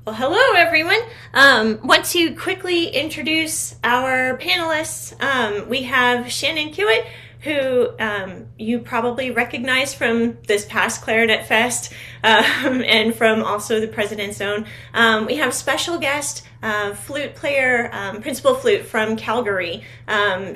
Well, hello everyone. Want to quickly introduce our panelists. We have Shannon Kiewit, who you probably recognize from this past Clarinet Fest and from also the President's Own. We have special guest flute player, principal flute from Calgary,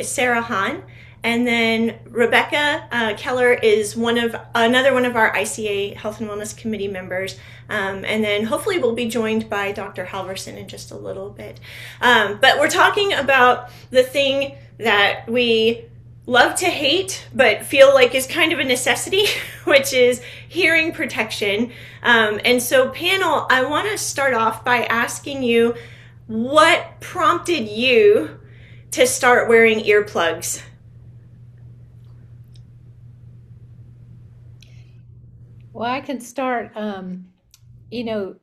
Sara Hahn. And then Rebecca Keller is another one of our ICA Health and Wellness Committee members. And then hopefully we'll be joined by Dr. Halvorson in just a little bit. But we're talking about the thing that we love to hate, but feel like is kind of a necessity, which is hearing protection. And so panel, I want to start off by asking you, what prompted you to start wearing earplugs? Well, I can start,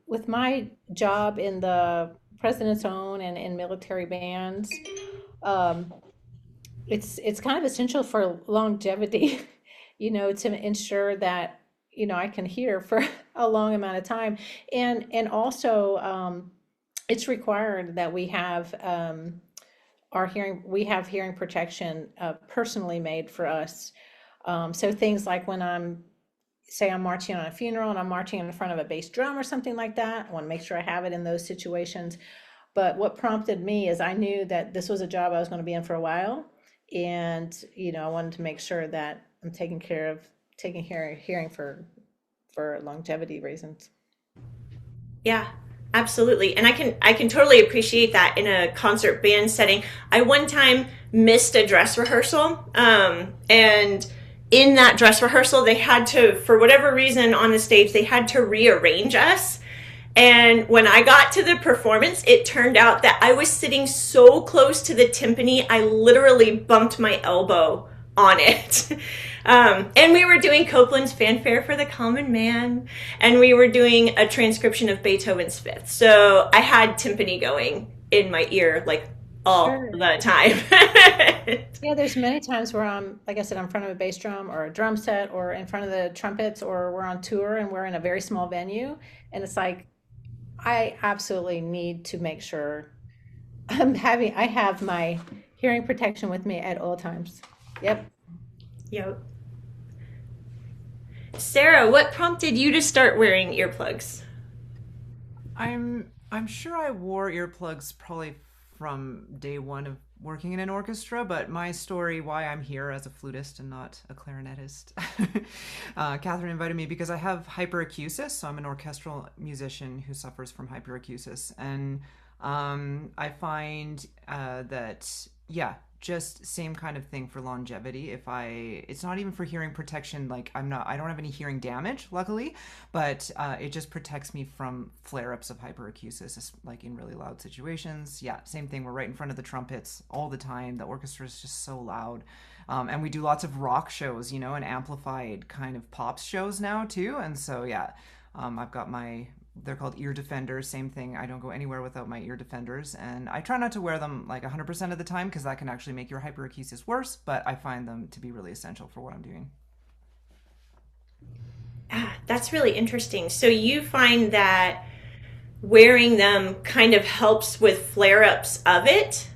with my job in the President's Own and in military bands. Um, it's kind of essential for longevity, to ensure that, I can hear for a long amount of time. And also, it's required that we have hearing protection personally made for us. So things like when I'm marching on a funeral and I'm marching in front of a bass drum or something like that. I want to make sure I have it in those situations. But what prompted me is I knew that this was a job I was going to be in for a while. And, I wanted to make sure that I'm taking care of hearing for longevity reasons. Yeah, absolutely. And I can totally appreciate that in a concert band setting. I one time missed a dress rehearsal, and in that dress rehearsal, they had to, for whatever reason on the stage, they had to rearrange us. And when I got to the performance, it turned out that I was sitting so close to the timpani, I literally bumped my elbow on it. And we were doing Copland's Fanfare for the Common Man, and we were doing a transcription of Beethoven's Fifth. So I had timpani going in my ear like all Sure. the time. Yeah, there's many times where like I said, I'm in front of a bass drum or a drum set or in front of the trumpets, or we're on tour and we're in a very small venue. And it's like, I absolutely need to make sure I have my hearing protection with me at all times. Yep. Yep. Sarah, what prompted you to start wearing earplugs? I'm sure I wore earplugs probably from day one of working in an orchestra, but my story, why I'm here as a flutist and not a clarinetist, Catherine invited me because I have hyperacusis, so I'm an orchestral musician who suffers from hyperacusis, and I find that, yeah, just same kind of thing for longevity. It's not even for hearing protection, like I don't have any hearing damage, luckily, but it just protects me from flare-ups of hyperacusis, like in really loud situations. Yeah, same thing. We're right in front of the trumpets all the time. The orchestra is just so loud. And we do lots of rock shows, and amplified kind of pop shows now too. And so, yeah, I've got they're called ear defenders. Same thing. I don't go anywhere without my ear defenders. And I try not to wear them like 100% of the time because that can actually make your hyperacusis worse. But I find them to be really essential for what I'm doing. That's really interesting. So you find that wearing them kind of helps with flare-ups of it?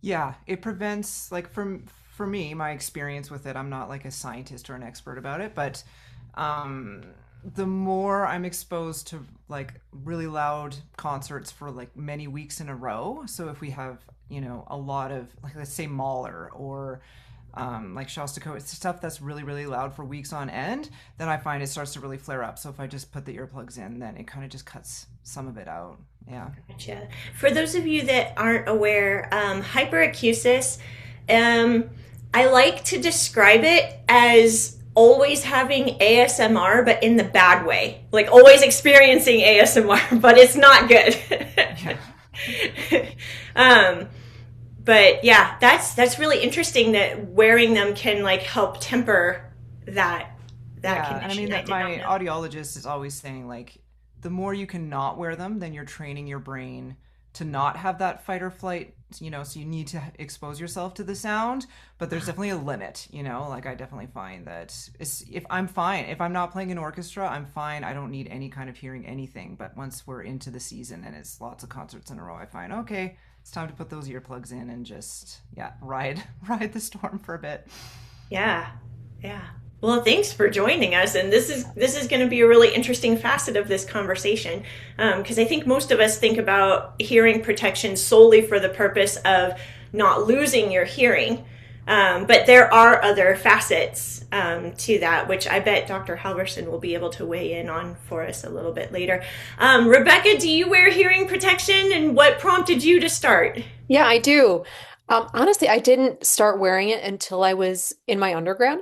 Yeah, it prevents, like, for me, my experience with it, I'm not like a scientist or an expert about it, but um the more I'm exposed to like really loud concerts for like many weeks in a row. So if we have, a lot of, like, let's say Mahler or like Shostakovich, stuff that's really, really loud for weeks on end, then I find it starts to really flare up. So if I just put the earplugs in, then it kind of just cuts some of it out. Yeah. Gotcha. For those of you that aren't aware, hyperacusis, um, I like to describe it as always having ASMR, but in the bad way. Like always experiencing ASMR, but it's not good. Yeah. um, but yeah, that's really interesting that wearing them can like help temper that Yeah, and I condition. mean I that did not my know. audiologist is always saying like the more you can not wear them, then you're training your brain to not have that fight or flight you know, so you need to expose yourself to the sound, but there's definitely a limit, you know, like I definitely find that if I'm fine, if I'm not playing an orchestra, I'm fine. I don't need any kind of hearing anything. But once we're into the season and it's lots of concerts in a row, I find, okay, it's time to put those earplugs in and just, yeah, ride the storm for a bit. Yeah. Yeah. Well, thanks for joining us, and this is going to be a really interesting facet of this conversation, because I think most of us think about hearing protection solely for the purpose of not losing your hearing, but there are other facets to that, which I bet Dr. Halvorson will be able to weigh in on for us a little bit later. Rebecca, do you wear hearing protection, and what prompted you to start? Yeah, I do. Honestly, I didn't start wearing it until I was in my undergrad,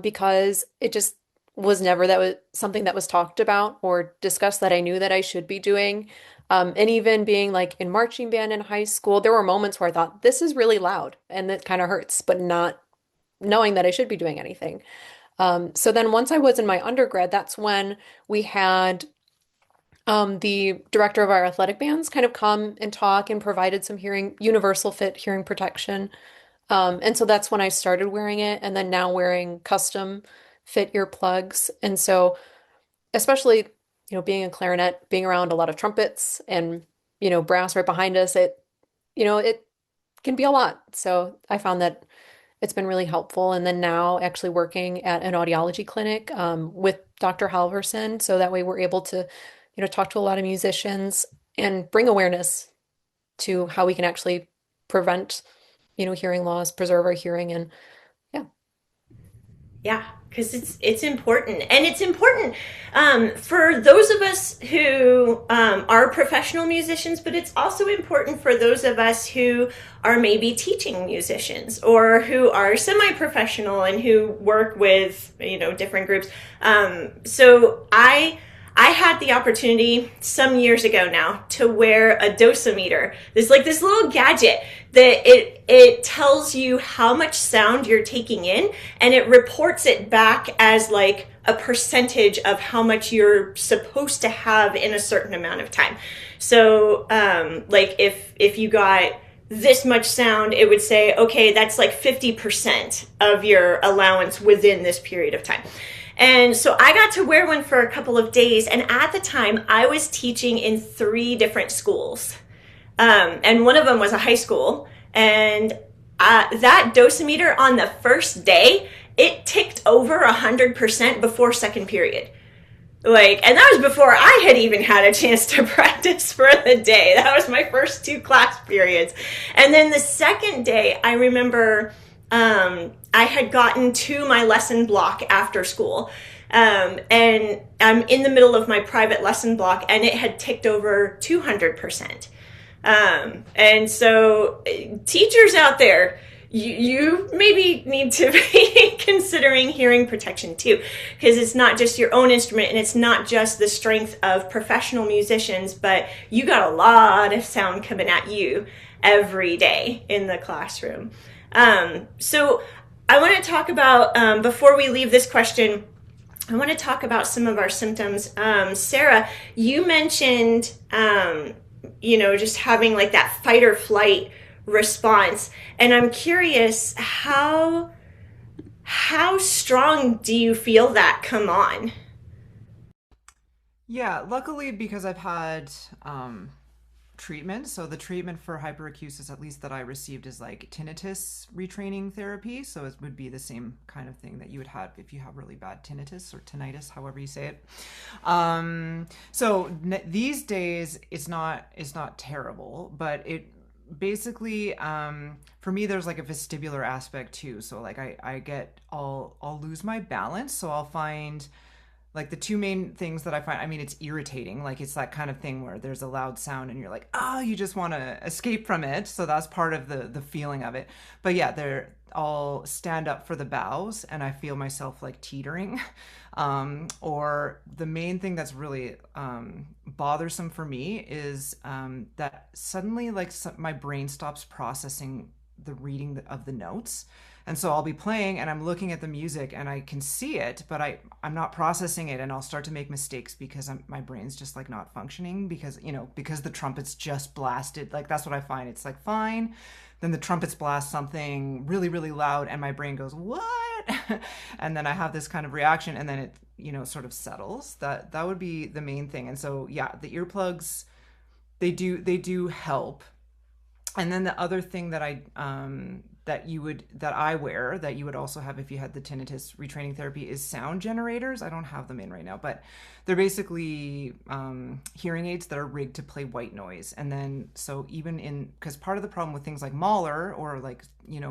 because it just was never that was something that was talked about or discussed that I knew that I should be doing. And even being like in marching band in high school, there were moments where I thought, this is really loud and that kind of hurts, but not knowing that I should be doing anything. So then once I was in my undergrad, that's when we had the director of our athletic bands kind of come and talk and provided some universal fit hearing protection. And so that's when I started wearing it, and then now wearing custom fit earplugs. And so, especially, being a clarinet, being around a lot of trumpets and, brass right behind us, it can be a lot. So I found that it's been really helpful. And then now actually working at an audiology clinic, with Dr. Halvorson. So that way we're able to, talk to a lot of musicians and bring awareness to how we can actually prevent, hearing loss, preserve our hearing, and yeah. Yeah, because it's important, and it's important for those of us who are professional musicians, but it's also important for those of us who are maybe teaching musicians or who are semi-professional and who work with different groups. So I had the opportunity some years ago now to wear a dosimeter. There's like this little gadget that it tells you how much sound you're taking in, and it reports it back as like a percentage of how much you're supposed to have in a certain amount of time. So like if you got this much sound, it would say, okay, that's like 50% of your allowance within this period of time. And so I got to wear one for a couple of days. And at the time, I was teaching in 3 different schools. And one of them was a high school. And that dosimeter on the first day, it ticked over 100% before second period. And that was before I had even had a chance to practice for the day. That was my first 2 class periods. And then the second day, I remember I had gotten to my lesson block after school, and I'm in the middle of my private lesson block, and it had ticked over 200%. And so teachers out there, you maybe need to be considering hearing protection too, because it's not just your own instrument, and it's not just the strength of professional musicians, but you got a lot of sound coming at you every day in the classroom. So I want to talk about, before we leave this question, I want to talk about some of our symptoms. Sara, you mentioned, just having like that fight or flight response. And I'm curious, how strong do you feel that come on? Yeah, luckily because I've had treatment. So the treatment for hyperacusis, at least that I received, is like tinnitus retraining therapy. So it would be the same kind of thing that you would have if you have really bad tinnitus or tinnitus, however you say it. These days it's not terrible, but it basically, for me, there's like a vestibular aspect too. So like I'll lose my balance. So I'll find like the 2 main things that I find, I mean, it's irritating. Like it's that kind of thing where there's a loud sound and you're like, oh, you just want to escape from it. So that's part of the feeling of it. But yeah, I'll stand up for the bows and I feel myself like teetering. Or the main thing that's really bothersome for me is that suddenly like my brain stops processing the reading of the notes. And so I'll be playing and I'm looking at the music and I can see it, but I'm not processing it, and I'll start to make mistakes because my brain's just like not functioning because, because the trumpets just blasted. Like that's what I find. It's like fine. Then the trumpets blast something really, really loud and my brain goes, what? And then I have this kind of reaction, and then it, sort of settles. That would be the main thing. And so, yeah, the earplugs, they do help. And then the other thing that I wear that you would also have if you had the tinnitus retraining therapy is sound generators. I don't have them in right now, but they're basically hearing aids that are rigged to play white noise. And then so even because part of the problem with things like Mahler or like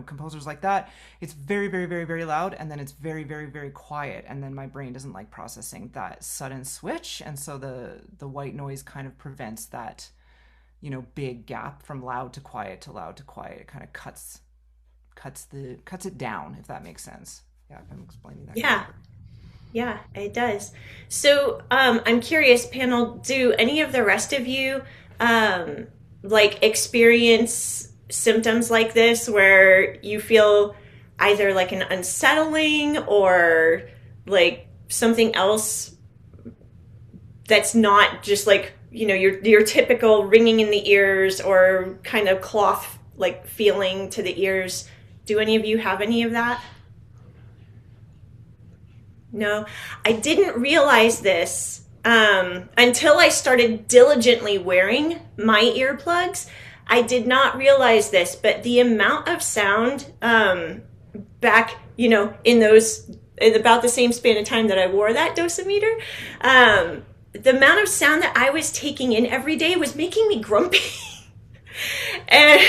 composers like that, it's very, very, very, very loud, and then it's very, very, very quiet, and then my brain doesn't like processing that sudden switch, and so the white noise kind of prevents that big gap from loud to quiet to loud to quiet. It kind of cuts it down, if that makes sense. Yeah, if I'm explaining that. Yeah. Correctly. Yeah, it does. So I'm curious, panel, do any of the rest of you like experience symptoms like this where you feel either like an unsettling or like something else that's not just like your typical ringing in the ears or kind of cloth like feeling to the ears? Do any of you have any of that? No, I didn't realize this until I started diligently wearing my earplugs. I did not realize this, but the amount of sound back, in about the same span of time that I wore that dosimeter, the amount of sound that I was taking in every day was making me grumpy. And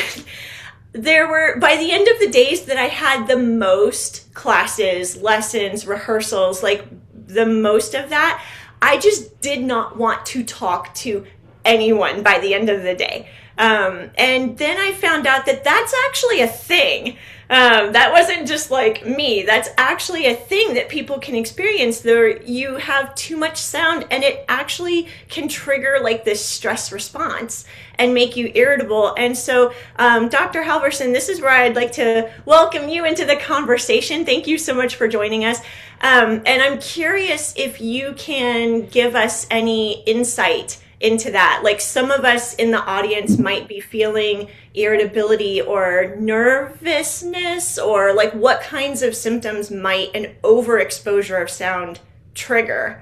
there were, by the end of the days that I had the most classes, lessons, rehearsals, like the most of that, I just did not want to talk to anyone by the end of the day. And then I found out that that's actually a thing. That wasn't just like me. That's actually a thing that people can experience. There, you have too much sound, and it actually can trigger like this stress response and make you irritable. And so, Dr. Halvorson, this is where I'd like to welcome you into the conversation. Thank you so much for joining us. And I'm curious if you can give us any insight into that. Like some of us in the audience might be feeling irritability or nervousness, or like what kinds of symptoms might an overexposure of sound trigger?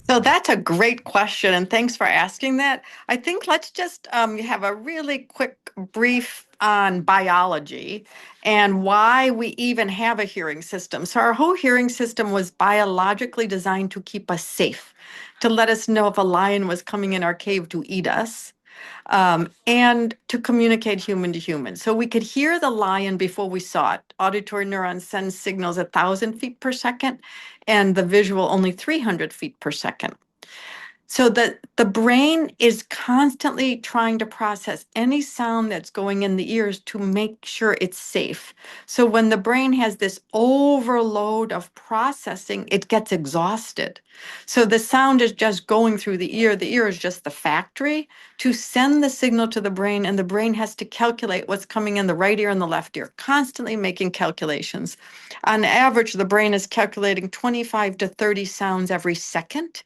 So that's a great question, and thanks for asking that. I think let's just have a really quick brief on biology and why we even have a hearing system. So our whole hearing system was biologically designed to keep us safe, to let us know if a lion was coming in our cave to eat us, and to communicate human to human. So we could hear the lion before we saw it. Auditory neurons send signals 1,000 feet per second, and the visual only 300 feet per second. So the brain is constantly trying to process any sound that's going in the ears to make sure it's safe. So when the brain has this overload of processing, it gets exhausted. So the sound is just going through the ear. The ear is just the factory to send the signal to the brain, and the brain has to calculate what's coming in the right ear and the left ear, constantly making calculations. On average, the brain is calculating 25 to 30 sounds every second.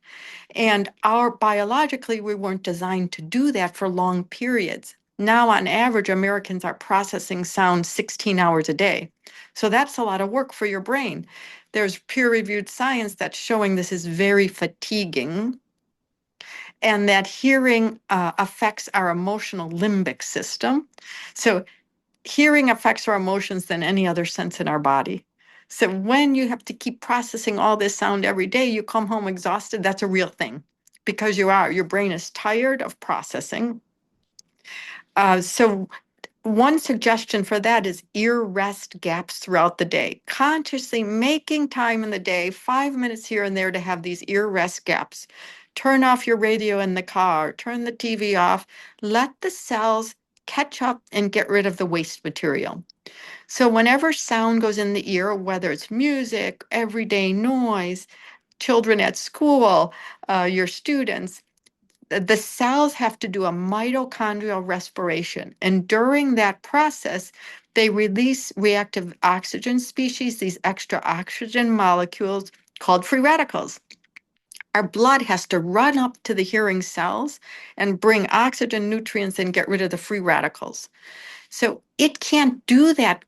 And biologically, we weren't designed to do that for long periods. Now, on average, Americans are processing sound 16 hours a day. So that's a lot of work for your brain. There's peer-reviewed science that's showing this is very fatiguing, and that hearing affects our emotional limbic system. So hearing affects our emotions than any other sense in our body. So when you have to keep processing all this sound every day, you come home exhausted. That's a real thing, because your brain is tired of processing. So one suggestion for that is ear rest gaps throughout the day. Consciously making time in the day, 5 minutes here and there, to have these ear rest gaps. Turn off your radio in the car, turn the TV off, let the cells catch up and get rid of the waste material. So whenever sound goes in the ear, whether it's music, everyday noise, children at school, your students, the cells have to do a mitochondrial respiration. And during that process, they release reactive oxygen species, these extra oxygen molecules called free radicals. Our blood has to run up to the hearing cells and bring oxygen, nutrients, and get rid of the free radicals. So it can't do that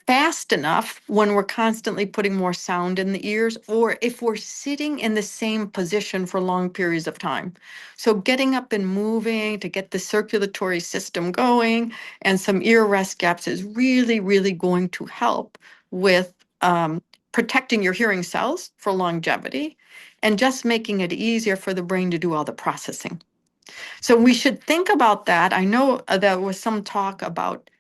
fast enough when we're constantly putting more sound in the ears, or if we're sitting in the same position for long periods of time. So getting up and moving to get the circulatory system going and some ear rest gaps is really, really going to help with protecting your hearing cells for longevity and just making it easier for the brain to do all the processing. So we should think about that. I know there was some talk about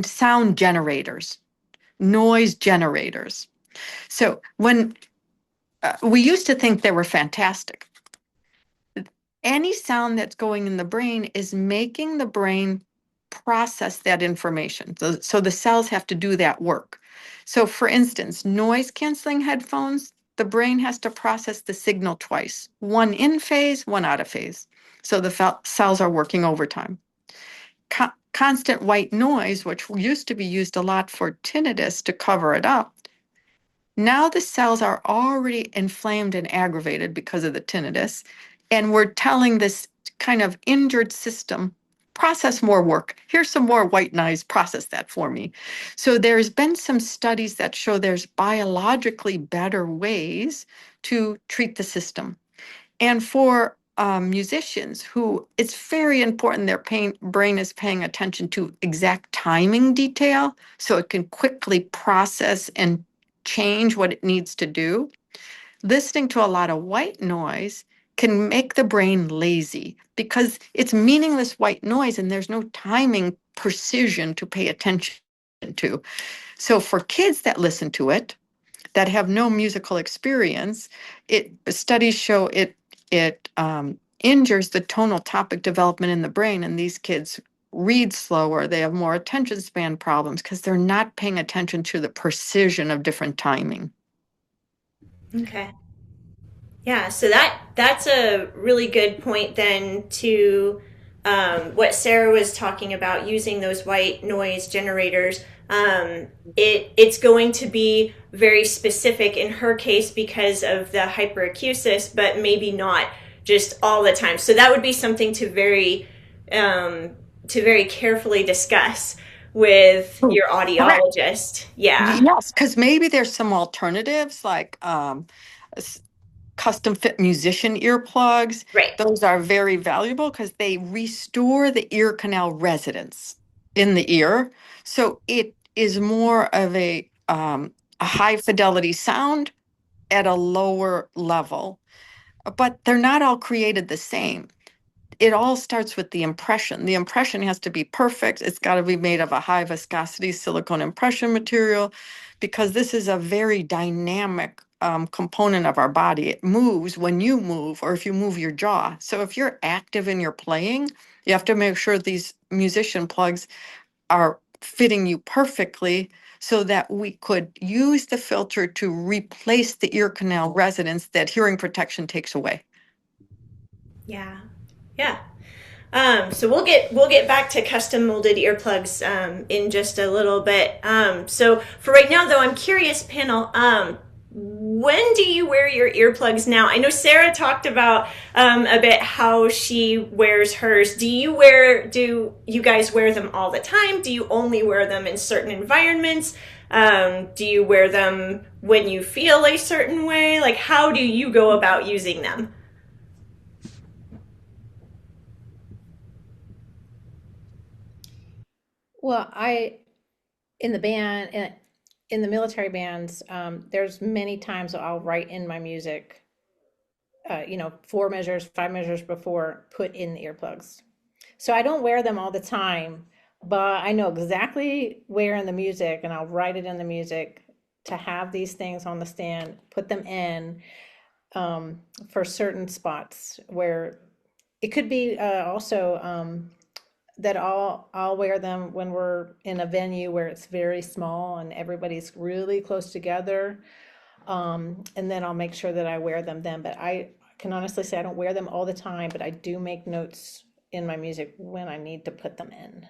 sound generators, noise generators. So when we used to think they were fantastic, any sound that's going in the brain is making the brain process that information. So the cells have to do that work. So for instance, noise canceling headphones, the brain has to process the signal twice, one in phase, one out of phase. So the cells are working overtime. Constant white noise, which used to be used a lot for tinnitus to cover it up, now the cells are already inflamed and aggravated because of the tinnitus, and we're telling this kind of injured system, process more work. Here's some more white noise, process that for me. So there's been some studies that show there's biologically better ways to treat the system. And for musicians who it's very important their brain is paying attention to exact timing detail so it can quickly process and change what it needs to do. Listening to a lot of white noise can make the brain lazy because it's meaningless white noise and there's no timing precision to pay attention to. So for kids that listen to it, that have no musical experience, studies show it injures the tonal topic development in the brain, and these kids read slower. They have more attention span problems because they're not paying attention to the precision of different timing. Okay. Yeah, so that's a really good point then to what Sarah was talking about using those white noise generators. It's going to be very specific in her case because of the hyperacusis, but maybe not just all the time. So that would be something to very carefully discuss with your audiologist. Yeah. Yes, because maybe there's some alternatives like custom fit musician earplugs. Right. Those are very valuable because they restore the ear canal resonance in the ear. So it is more of a high fidelity sound at a lower level. But they're not all created the same. It all starts with the impression. The impression has to be perfect. It's got to be made of a high viscosity silicone impression material because this is a very dynamic component of our body. It moves when you move or if you move your jaw. So if you're active in your playing, you have to make sure these musician plugs are fitting you perfectly so that we could use the filter to replace the ear canal resonance that hearing protection takes away. Yeah. Yeah. So we'll get back to custom molded earplugs in just a little bit. So for right now, though, I'm curious, panel. When do you wear your earplugs now? I know Sarah talked about a bit how she wears hers. Do you guys wear them all the time? Do you only wear them in certain environments? Do you wear them when you feel a certain way? Like, how do you go about using them? Well, in the band, in the military bands, there's many times I'll write in my music, 4 measures, 5 measures before, put in the earplugs. So I don't wear them all the time, but I know exactly where in the music, and I'll write it in the music to have these things on the stand, put them in for certain spots where it could be also that I'll wear them when we're in a venue where it's very small and everybody's really close together. And then I'll make sure that I wear them then. But I can honestly say I don't wear them all the time, but I do make notes in my music when I need to put them in.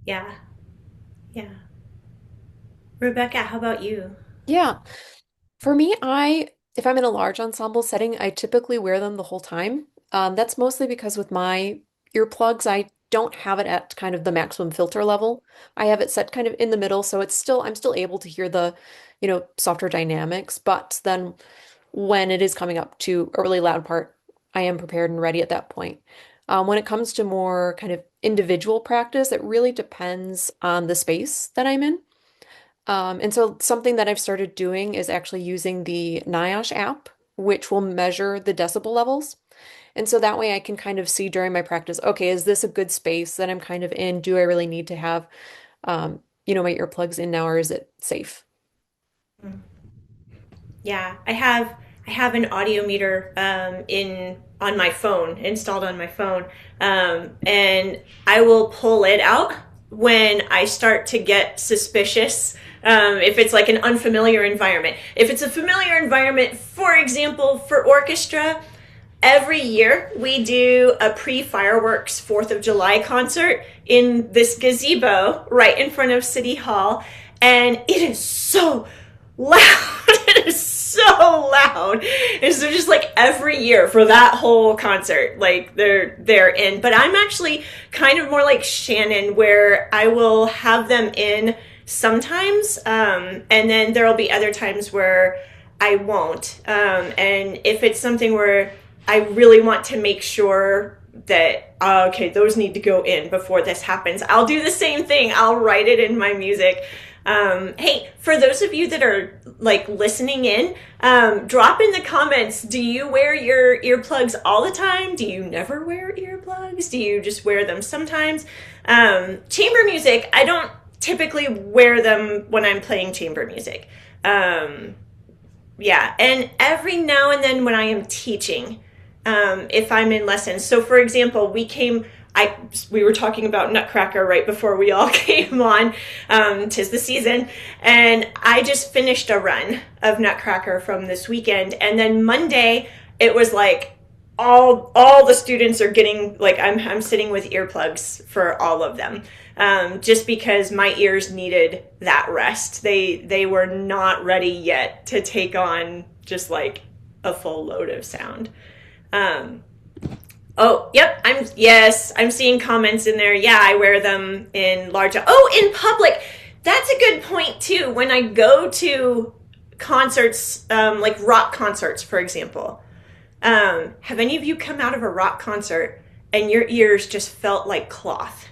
Yeah. Yeah. Rebecca, how about you? Yeah. For me, if I'm in a large ensemble setting, I typically wear them the whole time. That's mostly because with my earplugs, I don't have it at kind of the maximum filter level. I have it set kind of in the middle, so I'm still able to hear the, softer dynamics. But then when it is coming up to a really loud part, I am prepared and ready at that point. When it comes to more kind of individual practice, it really depends on the space that I'm in. And so something that I've started doing is actually using the NIOSH app, which will measure the decibel levels. And so that way I can kind of see during my practice, okay, is this a good space that I'm kind of in? Do I really need to have, my earplugs in now, or is it safe? Yeah, I have an audio meter in on my phone, installed on my phone, and I will pull it out when I start to get suspicious. If it's like an unfamiliar environment, if it's a familiar environment, for example, for orchestra, every year we do a pre-fireworks 4th of July concert in this gazebo right in front of City Hall, and it is so loud. It is so loud. And so just like every year for that whole concert, like they're in. But I'm actually kind of more like Shannon, where I will have them in sometimes, and then there'll be other times where I won't. And if it's something where I really want to make sure that okay, those need to go in before this happens, I'll do the same thing. I'll write it in my music. Hey, for those of you that are like listening in, drop in the comments. Do you wear your earplugs all the time? Do you never wear earplugs? Do you just wear them sometimes? Chamber music, I don't typically wear them when I'm playing chamber music. Yeah, and every now and then when I am teaching, if I'm in lessons. So, for example, we were talking about Nutcracker right before we all came on. 'Tis the season, and I just finished a run of Nutcracker from this weekend, and then Monday it was like all the students are getting like I'm sitting with earplugs for all of them, just because my ears needed that rest. They were not ready yet to take on just like a full load of sound. Um, Oh, yep. I'm seeing comments in there. Yeah, I wear them in large. Oh, in public. That's a good point too. When I go to concerts, like rock concerts, for example, have any of you come out of a rock concert and your ears just felt like cloth?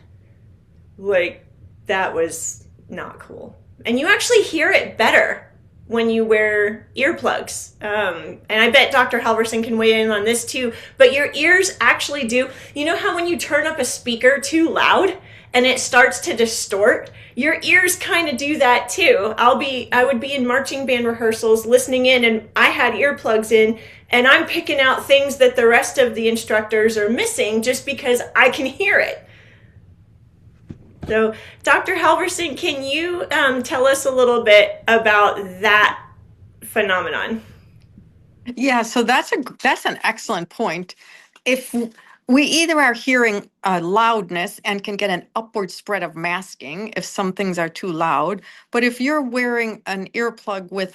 Like that was not cool. And you actually hear it better when you wear earplugs. And I bet Dr. Halvorson can weigh in on this too, but your ears actually do. You know how when you turn up a speaker too loud and it starts to distort? Your ears kind of do that too. I would be in marching band rehearsals listening in, and I had earplugs in, and I'm picking out things that the rest of the instructors are missing just because I can hear it. So, Dr. Halvorson, can you tell us a little bit about that phenomenon? Yeah, so that's an excellent point. If we either are hearing loudness and can get an upward spread of masking if some things are too loud, but if you're wearing an earplug with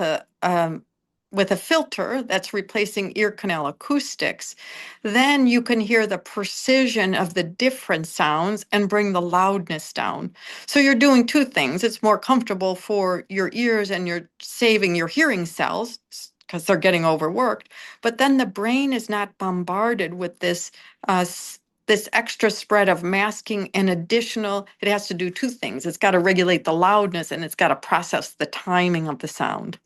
a filter that's replacing ear canal acoustics, then you can hear the precision of the different sounds and bring the loudness down. So you're doing two things. It's more comfortable for your ears and you're saving your hearing cells because they're getting overworked. But then the brain is not bombarded with this extra spread of masking and additional. It has to do two things. It's got to regulate the loudness and it's got to process the timing of the sound.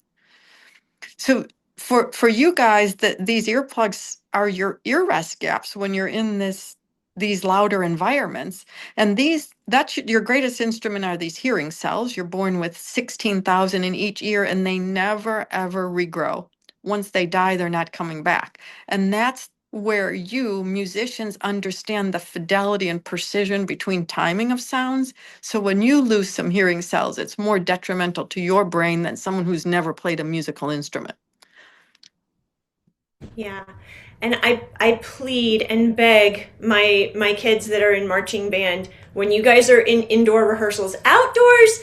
So for you guys, these earplugs are your ear rest gaps when you're in these louder environments. And your greatest instrument are these hearing cells. You're born with 16,000 in each ear, and they never ever regrow. Once they die, they're not coming back. And that's where you musicians understand the fidelity and precision between timing of sounds. So when you lose some hearing cells, it's more detrimental to your brain than someone who's never played a musical instrument. Yeah. And I plead and beg my kids that are in marching band, when you guys are in indoor rehearsals. Outdoors,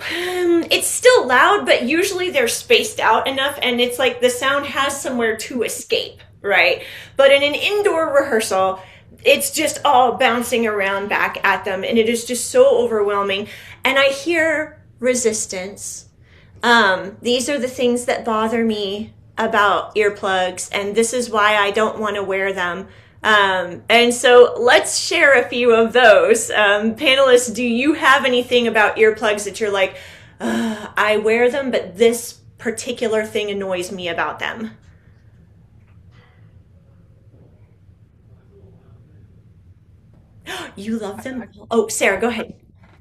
it's still loud, but usually they're spaced out enough and it's like the sound has somewhere to escape, right? But in an indoor rehearsal, it's just all bouncing around back at them and it is just so overwhelming. And I hear resistance. These are the things that bother me about earplugs, and this is why I don't want to wear them. And so let's share a few of those. Panelists, do you have anything about earplugs that you're like, I wear them, but this particular thing annoys me about them? You love them? Oh, Sarah, go ahead.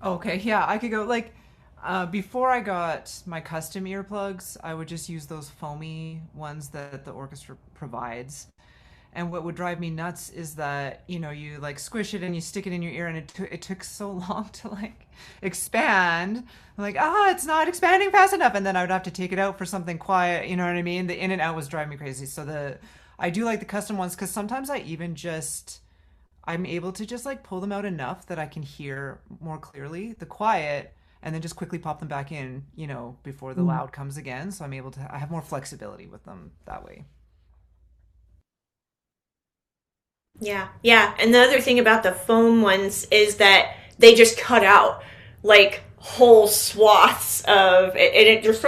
Okay, yeah, I could go like before I got my custom earplugs, I would just use those foamy ones that the orchestra provides. And what would drive me nuts is that, you like squish it and you stick it in your ear and it took so long to like expand. I'm like, it's not expanding fast enough. And then I would have to take it out for something quiet. You know what I mean? The in and out was driving me crazy. So I do like the custom ones because sometimes I'm able to just like pull them out enough that I can hear more clearly the quiet and then just quickly pop them back in, before the loud comes again. So I have more flexibility with them that way. Yeah, yeah. And the other thing about the foam ones is that they just cut out like whole swaths of it, and it just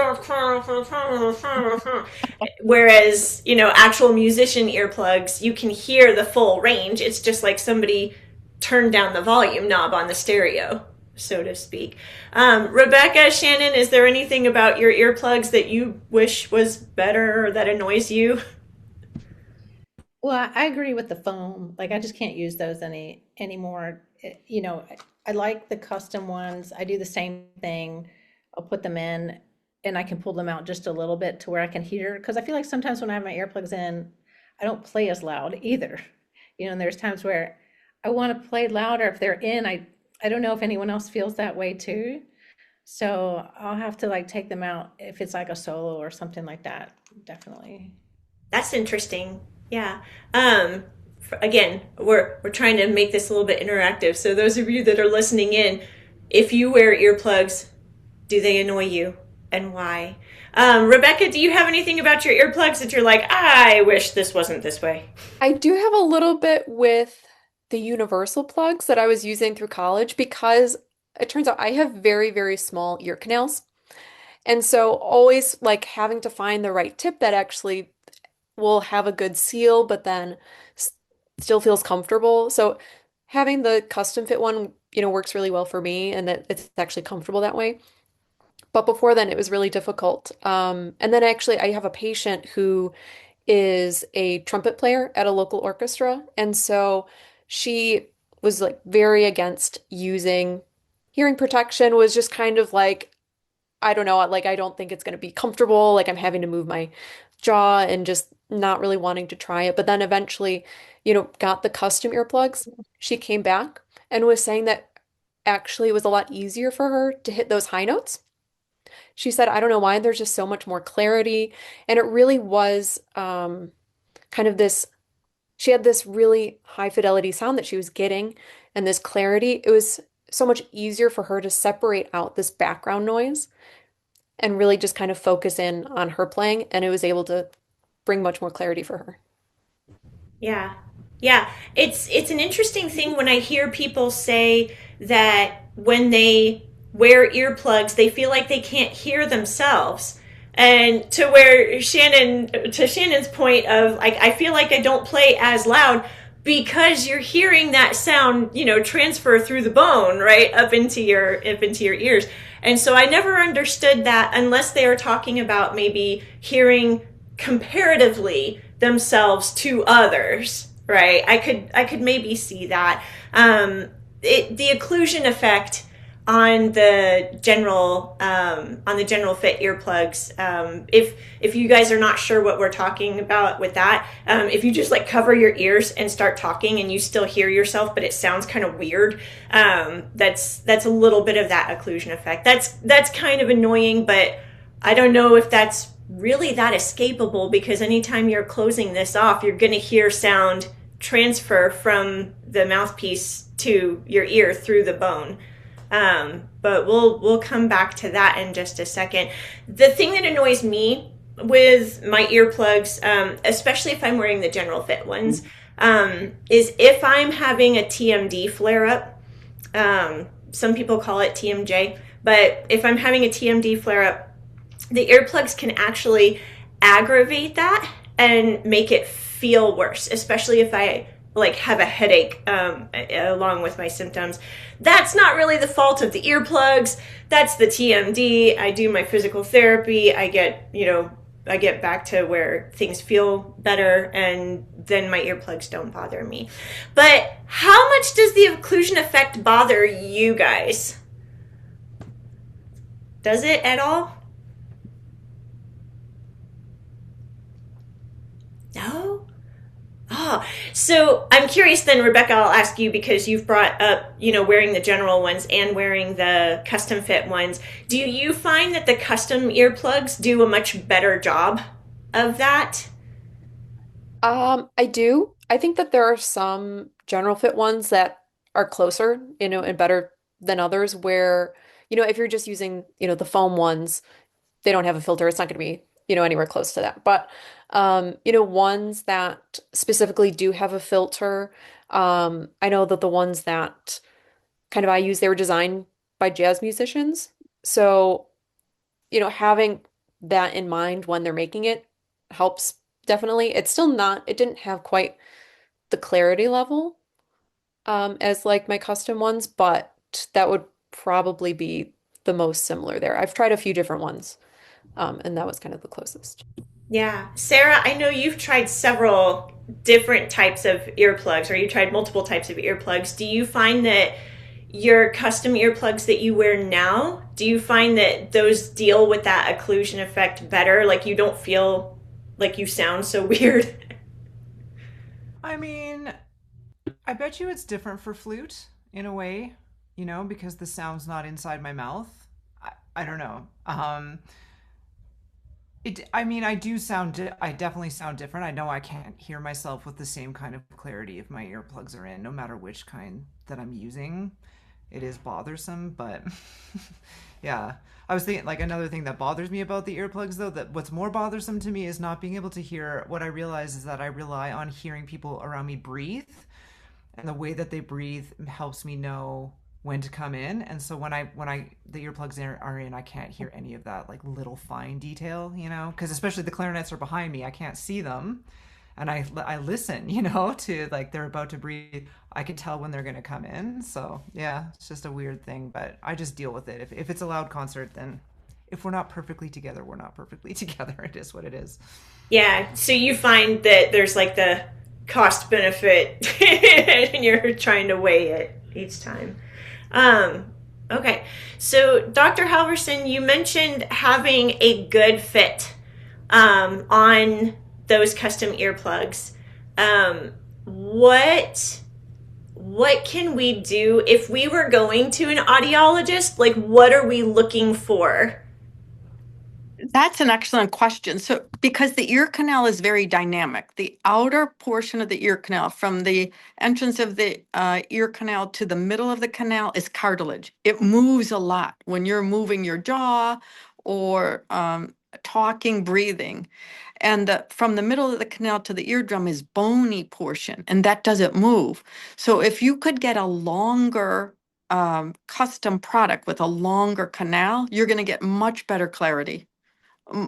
whereas, actual musician earplugs, you can hear the full range. It's just like somebody turned down the volume knob on the stereo, so to speak. Rebecca, Shannon, is there anything about your earplugs that you wish was better or that annoys you? Well, I agree with the foam. Like I just can't use those anymore. I like the custom ones. I do the same thing. I'll put them in and I can pull them out just a little bit to where I can hear. Because I feel like sometimes when I have my earplugs in, I don't play as loud either. And there's times where I want to play louder if they're in. I don't know if anyone else feels that way too. So I'll have to like take them out if it's like a solo or something like that. Definitely. That's interesting. Yeah. Again, we're trying to make this a little bit interactive. So those of you that are listening in, if you wear earplugs, do they annoy you and why? Rebecca, do you have anything about your earplugs that you're like, I wish this wasn't this way? I do have a little bit with the universal plugs that I was using through college because it turns out I have very, very small ear canals. And so always like having to find the right tip that actually will have a good seal, but then still feels comfortable. So having the custom fit one, works really well for me and that it's actually comfortable that way. But before then, it was really difficult. And then actually, I have a patient who is a trumpet player at a local orchestra. And so she was like very against using hearing protection, was just kind of like, I don't know, like I don't think it's going to be comfortable. Like I'm having to move my jaw and just not really wanting to try it. But then eventually, got the custom earplugs. She came back and was saying that actually it was a lot easier for her to hit those high notes. She said, I don't know why, there's just so much more clarity. And it really was kind of this, she had this really high fidelity sound that she was getting and this clarity. It was so much easier for her to separate out this background noise and really just kind of focus in on her playing. And it was able to bring much more clarity for her. Yeah. Yeah. It's an interesting thing when I hear people say that when they wear earplugs, they feel like they can't hear themselves. And to Shannon's point of like, I feel like I don't play as loud because you're hearing that sound, transfer through the bone, right, up into your ears. And so I never understood that unless they are talking about maybe hearing comparatively themselves to others, right? I could maybe see that. The occlusion effect on the general fit earplugs. If you guys are not sure what we're talking about with that, if you just like cover your ears and start talking and you still hear yourself, but it sounds kind of weird, that's a little bit of that occlusion effect. That's kind of annoying, but I don't know if that's really that escapable because anytime you're closing this off, you're going to hear sound transfer from the mouthpiece to your ear through the bone. But we'll come back to that in just a second. The thing that annoys me with my earplugs, especially if I'm wearing the general fit ones, is if I'm having a TMD flare up. Some people call it TMJ, but if I'm having a TMD flare up, the earplugs can actually aggravate that and make it feel worse, especially if I like have a headache along with my symptoms. That's not really the fault of the earplugs. That's the TMD. I do my physical therapy. I get back to where things feel better, and then my earplugs don't bother me. But how much does the occlusion effect bother you guys? Does it at all? No? Oh, so I'm curious then, Rebecca, I'll ask you, because you've brought up, wearing the general ones and wearing the custom fit ones. Do you find that the custom earplugs do a much better job of that? I do. I think that there are some general fit ones that are closer, and better than others where, if you're just using, the foam ones, they don't have a filter. It's not going to be, anywhere close to that. But, ones that specifically do have a filter, I know that the ones that kind of I use, they were designed by jazz musicians. So, having that in mind when they're making it helps definitely. It's still not, it didn't have quite the clarity level as like my custom ones, but that would probably be the most similar there. I've tried a few different ones, and that was kind of the closest. Yeah. Sarah, I know you've tried several different types of earplugs, or you tried multiple types of earplugs. Do you find that your custom earplugs that you wear now, do you find that those deal with that occlusion effect better? Like you don't feel like you sound so weird? I mean, I bet you it's different for flute in a way, because the sound's not inside my mouth. I don't know. I mean, I definitely sound different. I know I can't hear myself with the same kind of clarity if my earplugs are in, no matter which kind that I'm using. It is bothersome, but yeah. I was thinking, like, another thing that bothers me about the earplugs, though, that what's more bothersome to me is not being able to hear. What I realize is that I rely on hearing people around me breathe, and the way that they breathe helps me know when to come in. And so when I the earplugs are in, I can't hear any of that like little fine detail, because especially the clarinets are behind me, I can't see them, and I listen, to like they're about to breathe. I can tell when they're going to come in. So yeah, it's just a weird thing, but I just deal with it. If it's a loud concert, then if we're not perfectly together, we're not perfectly together. It is what it is. Yeah. So you find that there's like the cost benefit and you're trying to weigh it each time. Okay. So Dr. Halvorson, you mentioned having a good fit on those custom earplugs. What can we do if we were going to an audiologist? Like, what are we looking for? That's an excellent question. So, because the ear canal is very dynamic, the outer portion of the ear canal, from the entrance of the ear canal to the middle of the canal, is cartilage. It moves a lot when you're moving your jaw or talking, breathing. And from the middle of the canal to the eardrum is bony portion, and that doesn't move. So, if you could get a longer custom product with a longer canal, you're going to get much better clarity.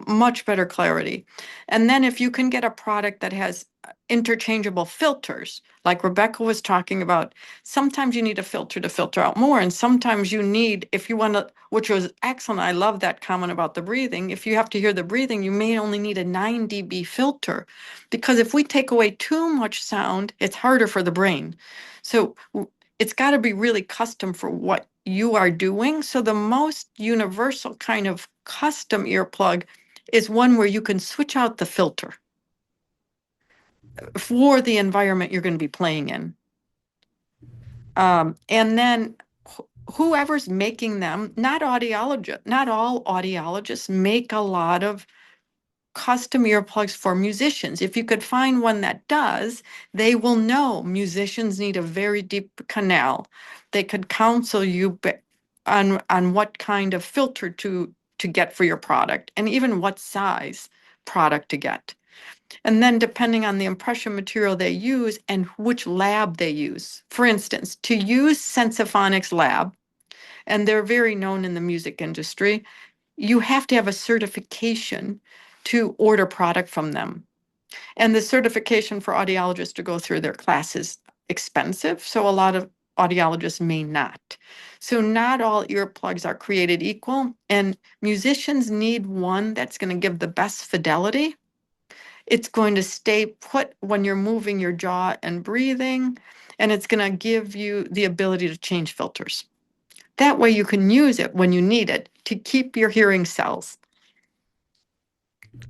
Much better clarity. And then if you can get a product that has interchangeable filters, like Rebecca was talking about, sometimes you need a filter to filter out more. And sometimes you need, if you want to, which was excellent. I love that comment about the breathing. If you have to hear the breathing, you may only need a 9 dB filter, because if we take away too much sound, it's harder for the brain. So it's got to be really custom for what you are doing. So the most universal kind of custom earplug is one where you can switch out the filter for the environment you're going to be playing in. And then whoever's making them, not all audiologists make a lot of custom earplugs for musicians. If you could find one that does, they will know musicians need a very deep canal. They could counsel you on what kind of filter to get for your product, and even what size product to get. And then depending on the impression material they use and which lab they use. For instance, to use Sensophonics lab, and they're very known in the music industry, you have to have a certification to order product from them. And the certification for audiologists to go through their class is expensive, so a lot of audiologists may not. So not all earplugs are created equal, and musicians need one that's going to give the best fidelity. It's going to stay put when you're moving your jaw and breathing, and it's going to give you the ability to change filters. That way you can use it when you need it to keep your hearing cells.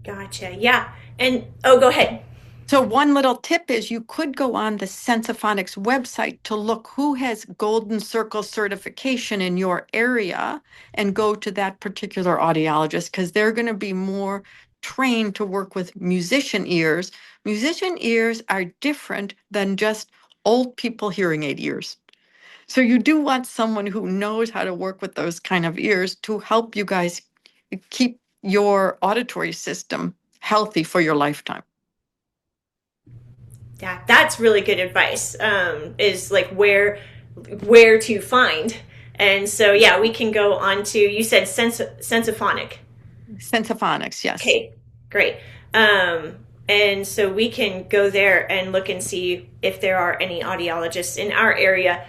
Gotcha. Yeah. And go ahead. So one little tip is you could go on the Sensophonics website to look who has Golden Circle certification in your area and go to that particular audiologist, because they're going to be more trained to work with musician ears. Musician ears are different than just old people hearing aid ears. So you do want someone who knows how to work with those kind of ears to help you guys keep your auditory system healthy for your lifetime. Yeah, that's really good advice. Is like where to find. And so yeah, we can go on to, you said Sensophonic. Sensophonics, yes. Okay, great. And so we can go there and look and see if there are any audiologists in our area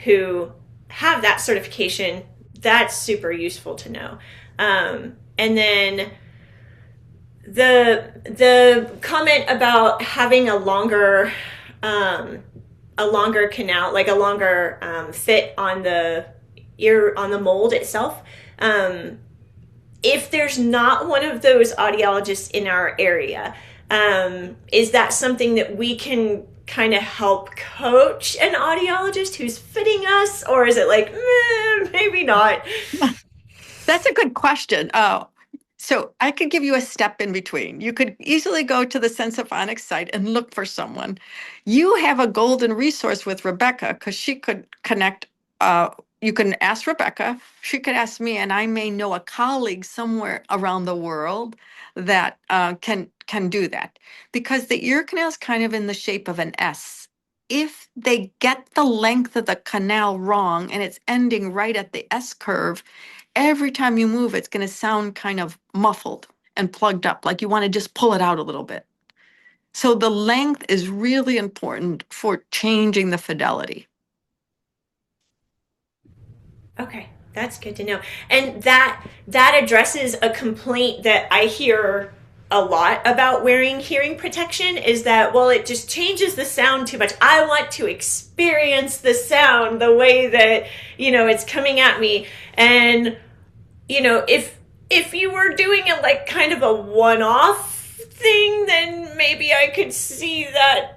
who have that certification. That's super useful to know. And then the comment about having a longer canal, like a longer fit on the ear, on the mold itself. If there's not one of those audiologists in our area, is that something that we can kind of help coach an audiologist who's fitting us, or is it like, maybe not? That's a good question. So I could give you a step in between. You could easily go to the Sensophonics site and look for someone. You have a golden resource with Rebecca, because she could connect. You can ask Rebecca, she could ask me, and I may know a colleague somewhere around the world that can do that. Because the ear canal is kind of in the shape of an S. If they get the length of the canal wrong and it's ending right at the S curve, every time you move, it's going to sound kind of muffled and plugged up, like you want to just pull it out a little bit. So the length is really important for changing the fidelity. Okay, that's good to know. And that addresses a complaint that I hear a lot about wearing hearing protection, is that, well, it just changes the sound too much. I want to experience the sound the way that, it's coming at me. And, if you were doing it like kind of a one-off thing, then maybe I could see that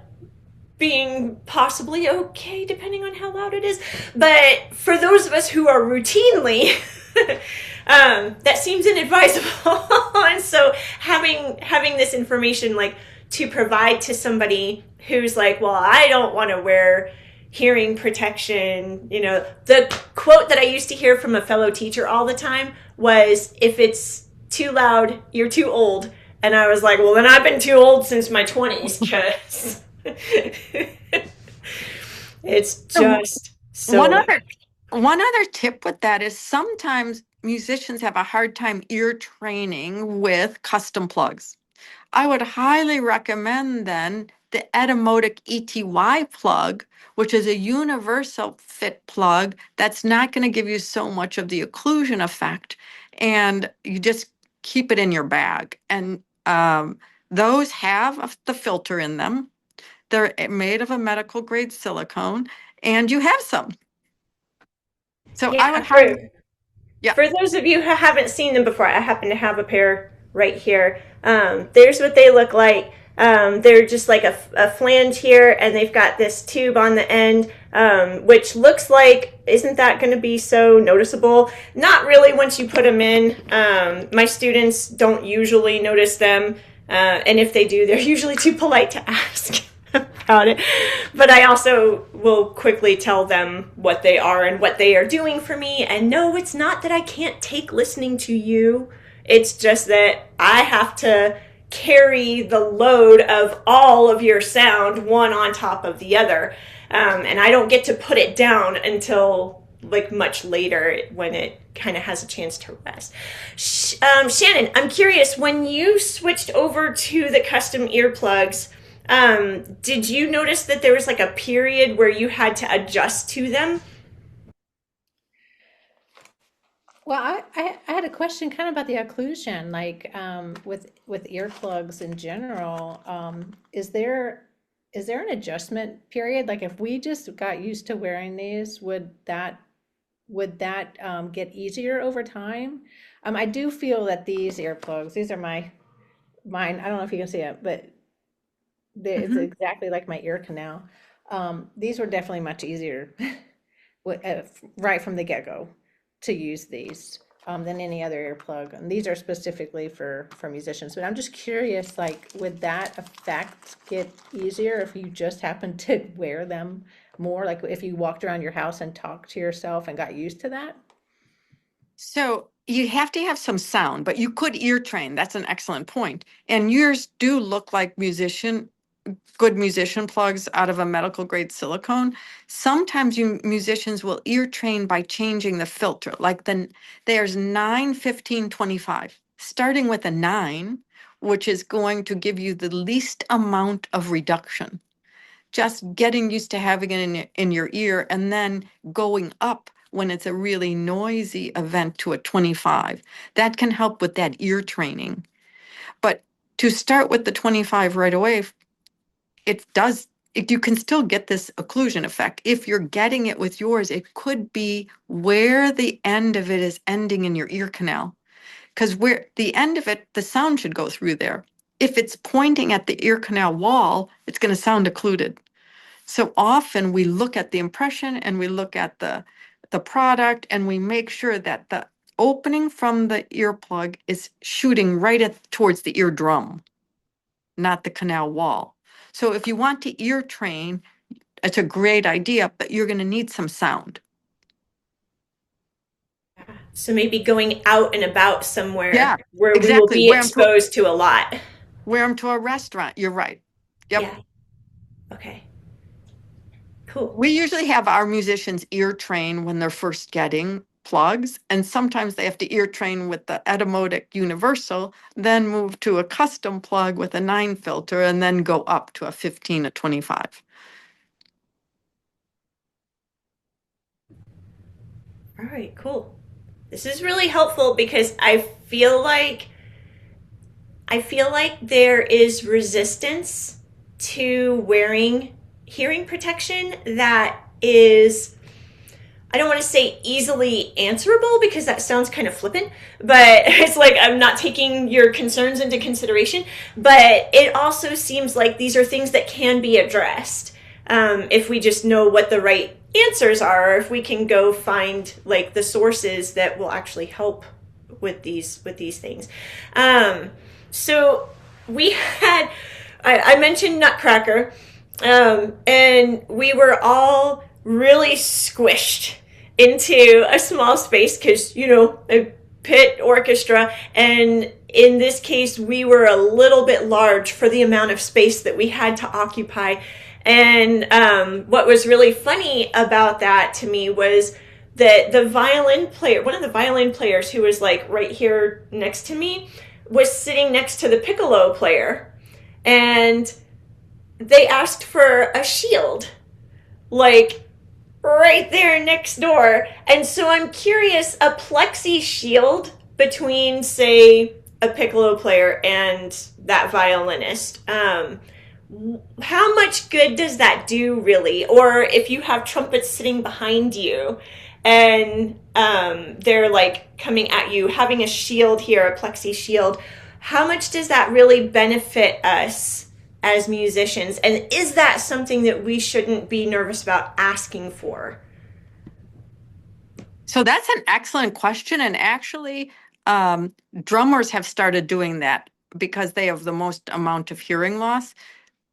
being possibly okay, depending on how loud it is. But for those of us who are routinely, that seems inadvisable. And so having this information, like, to provide to somebody who's like, well, I don't want to wear hearing protection. The quote that I used to hear from a fellow teacher all the time was, if it's too loud, you're too old. And I was like, well, then I've been too old since my 20s, because it's just so. One other tip with that is sometimes musicians have a hard time ear training with custom plugs. I would highly recommend then the Etymotic ETY plug, which is a universal fit plug that's not going to give you so much of the occlusion effect, and you just keep it in your bag. And those have the filter in them. They're made of a medical grade silicone, and you have some. So yeah, I would for those of you who haven't seen them before, I happen to have a pair right here. There's what they look like. They're just like a flange here, and they've got this tube on the end which looks like, isn't that going to be so noticeable? Not really once you put them in. My students don't usually notice them, and if they do, they're usually too polite to ask about it. But I also will quickly tell them what they are and what they are doing for me. And no, it's not that I can't take listening to you. It's just that I have to carry the load of all of your sound, one on top of the other. And I don't get to put it down until like much later when it kind of has a chance to rest. Shannon, I'm curious, when you switched over to the custom earplugs, did you notice that there was like a period where you had to adjust to them? Well, I had a question kind of about the occlusion, like with earplugs in general. Is there an adjustment period? Like if we just got used to wearing these, would that get easier over time? I do feel that these earplugs, these are mine. I don't know if you can see it, but it's Mhm. exactly like my ear canal. These were definitely much easier right from the get-go to use these than any other earplug. And these are specifically for musicians. But I'm just curious, like, would that effect get easier if you just happened to wear them more? Like if you walked around your house and talked to yourself and got used to that? So you have to have some sound, but you could ear train. That's an excellent point. And yours do look like good musician plugs out of a medical grade silicone. Sometimes you musicians will ear train by changing the filter. There's 9, 15, 25. Starting with a 9, which is going to give you the least amount of reduction. Just getting used to having it in your ear and then going up when it's a really noisy event to a 25. That can help with that ear training. But to start with the 25 right away, you can still get this occlusion effect. If you're getting it with yours, it could be where the end of it is ending in your ear canal. Because where the end of it, the sound should go through there. If it's pointing at the ear canal wall, it's going to sound occluded. So often we look at the impression and we look at the product and we make sure that the opening from the earplug is shooting towards the eardrum, not the canal wall. So if you want to ear train, it's a great idea, but you're going to need some sound. So maybe going out and about somewhere Yeah, where we will exactly. be exposed to a lot. Wear them to a restaurant. You're right. Yep. Yeah. Okay. Cool. We usually have our musicians ear train when they're first getting plugs, and sometimes they have to ear train with the Etymotic Universal, then move to a custom plug with a 9 filter, and then go up to a 15 or 25. All right, cool. This is really helpful because I feel like there is resistance to wearing hearing protection that is, I don't want to say easily answerable because that sounds kind of flippant, but it's like I'm not taking your concerns into consideration. But it also seems like these are things that can be addressed if we just know what the right answers are, or if we can go find like the sources that will actually help with these things. So we had, I mentioned Nutcracker, and we were all really squished into a small space because, a pit orchestra. And in this case, we were a little bit large for the amount of space that we had to occupy. And what was really funny about that to me was that one of the violin players who was like right here next to me was sitting next to the piccolo player. And they asked for a shield, like right there next door. And so I'm curious, a plexi shield between, say, a piccolo player and that violinist, how much good does that do really? Or if you have trumpets sitting behind you and they're like coming at you, having a shield here, a plexi shield, how much does that really benefit us as musicians? And is that something that we shouldn't be nervous about asking for? So that's an excellent question. And actually, drummers have started doing that because they have the most amount of hearing loss.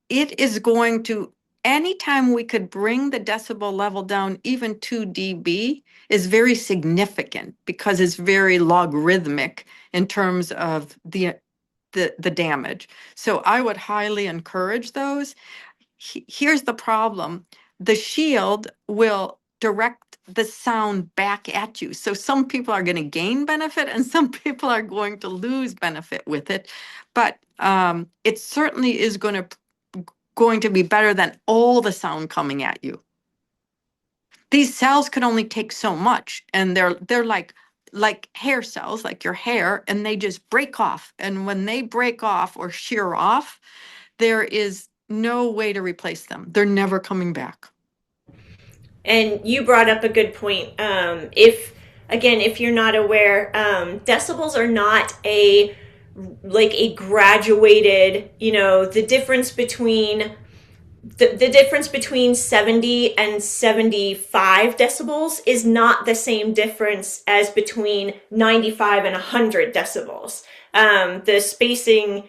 It is going to, anytime we could bring the decibel level down even 2 dB is very significant because it's very logarithmic in terms of the damage. So I would highly encourage those. Here's the problem. The shield will direct the sound back at you. So some people are going to gain benefit and some people are going to lose benefit with it. But it certainly is going to be better than all the sound coming at you. These cells can only take so much, and they're like hair cells, like your hair, and they just break off. And when they break off or shear off, there is no way to replace them. They're never coming back. And you brought up a good point. If you're not aware, decibels are not a graduated, the difference between the difference between 70 and 75 decibels is not the same difference as between 95 and 100 decibels. The spacing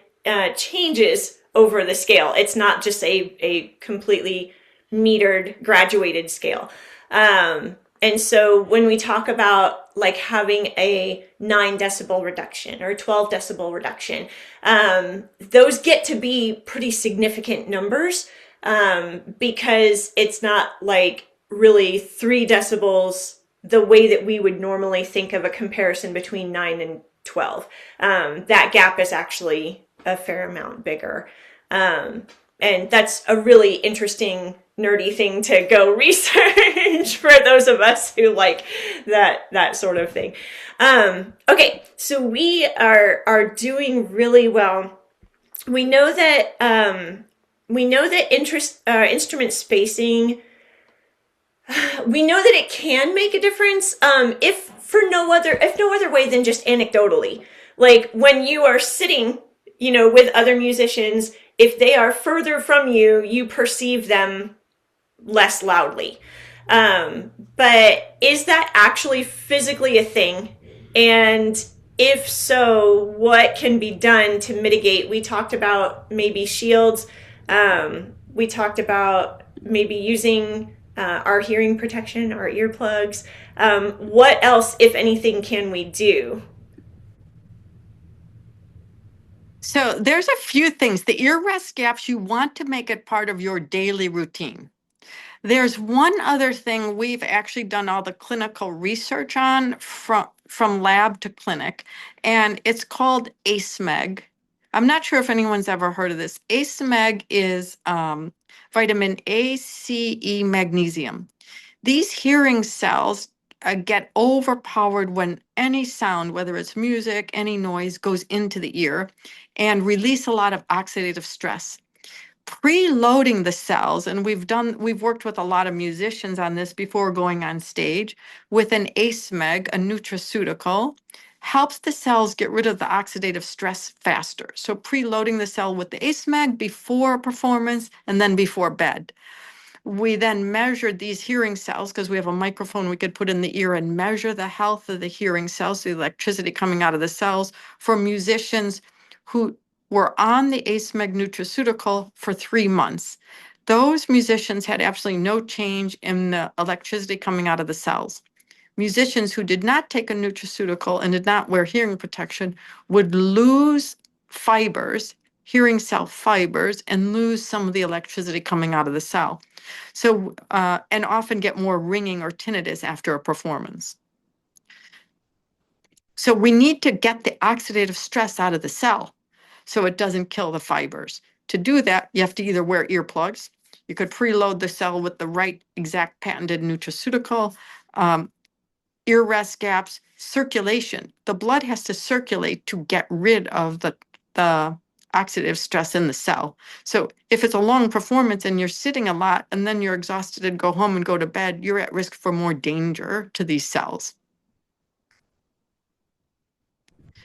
changes over the scale. It's not just a completely metered, graduated scale. And so when we talk about like having a 9 decibel reduction or 12 decibel reduction, those get to be pretty significant numbers, because it's not like really 3 decibels the way that we would normally think of a comparison between 9 and 12. That gap is actually a fair amount bigger. And that's a really interesting, nerdy thing to go research for those of us who like that sort of thing. Okay, so we are doing really well. We know that instrument spacing. We know that it can make a difference, if no other way than just anecdotally. Like when you are sitting, with other musicians, if they are further from you, you perceive them less loudly. But is that actually physically a thing? And if so, what can be done to mitigate? We talked about maybe shields. We talked about maybe using our hearing protection, our earplugs. What else, if anything, can we do? So there's a few things. The ear rest gaps, you want to make it part of your daily routine. There's one other thing we've actually done all the clinical research on from lab to clinic, and it's called ACEMEG. I'm not sure if anyone's ever heard of this. ACEMEG is vitamin A, C, E, magnesium. These hearing cells get overpowered when any sound, whether it's music, any noise, goes into the ear and release a lot of oxidative stress. Preloading the cells, and we've worked with a lot of musicians on this before going on stage, with an ACEMEG, a nutraceutical, helps the cells get rid of the oxidative stress faster. So preloading the cell with the ACEMEG before performance and then before bed. We then measured these hearing cells because we have a microphone we could put in the ear and measure the health of the hearing cells, the electricity coming out of the cells, for musicians who were on the ACEMEG nutraceutical for 3 months. Those musicians had absolutely no change in the electricity coming out of the cells. Musicians who did not take a nutraceutical and did not wear hearing protection would lose fibers, hearing cell fibers, and lose some of the electricity coming out of the cell. So, and often get more ringing or tinnitus after a performance. So we need to get the oxidative stress out of the cell so it doesn't kill the fibers. To do that, you have to either wear earplugs. You could preload the cell with the right exact patented nutraceutical, ear rest gaps, circulation. The blood has to circulate to get rid of the oxidative stress in the cell. So if it's a long performance and you're sitting a lot and then you're exhausted and go home and go to bed, you're at risk for more danger to these cells.